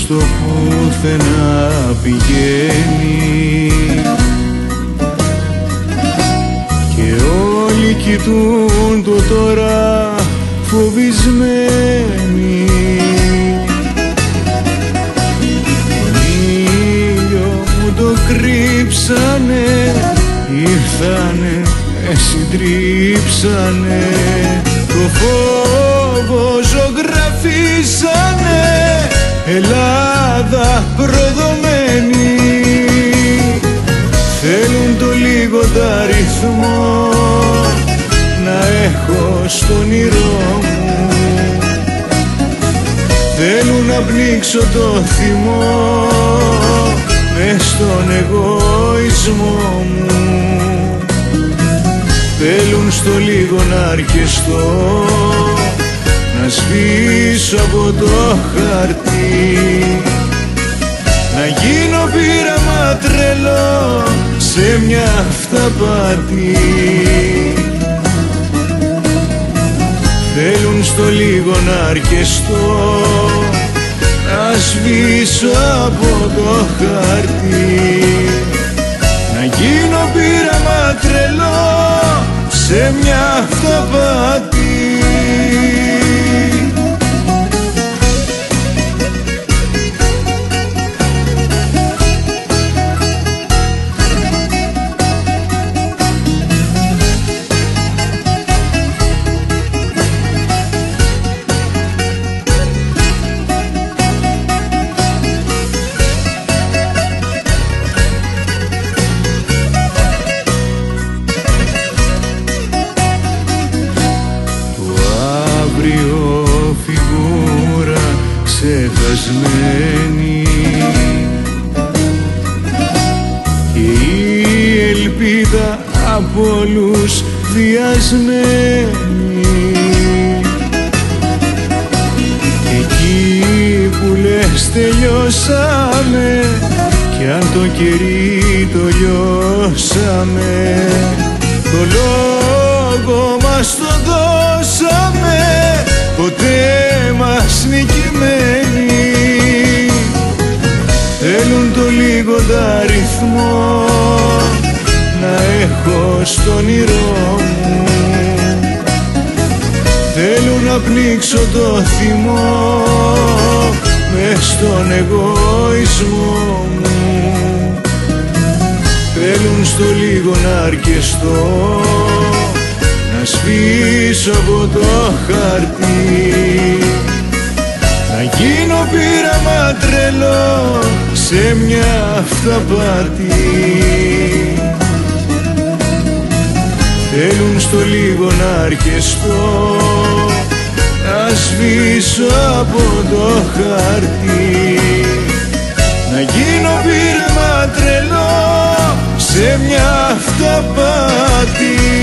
στο πουθενά πηγαίνει και όλοι κοιτούν το τώρα φοβισμένοι. Τον ήλιο μου το κρύψανε, ήρθανε, με συντρίψανε, το φόβο ζωγραφίσανε, Ελλάδα προδομένη. Θέλουν το λίγο αριθμό να έχω στον όνειρό μου, θέλουν να πνίξω το θυμό μες στον εγωισμό μου. Θέλουν στο λίγο να αρκεστώ, να σβήσω από το χαρτί, να γίνω πείραμα τρελό σε μια αυταπάτη. Θέλουν στο λίγο να αρκεστώ, να σβήσω από το χαρτί, να γίνω πείραμα τρελό σε μια αυταπάτη. Φιγούρα ξεχασμένη και η ελπίδα από όλους διασμένη. Εκεί που λες τελειώσαμε κι αν το κερί το λιώσαμε, το λόγο μας το δώσαμε, ποτέ μας νικημένοι. Θέλουν το λίγο αριθμό να έχω στον όνειρό μου, θέλουν να πνίξω το θυμό μες στον εγωισμό μου. Θέλουν στο λίγο να αρκεστώ, να σβήσω από το χαρτί, να γίνω πείραμα τρελό σε μια αυταπάτη. Θέλουν στο λίγο να αρκεστώ, να σβήσω από το χαρτί, να γίνω πείραμα τρελό σε μια αυταπάτη.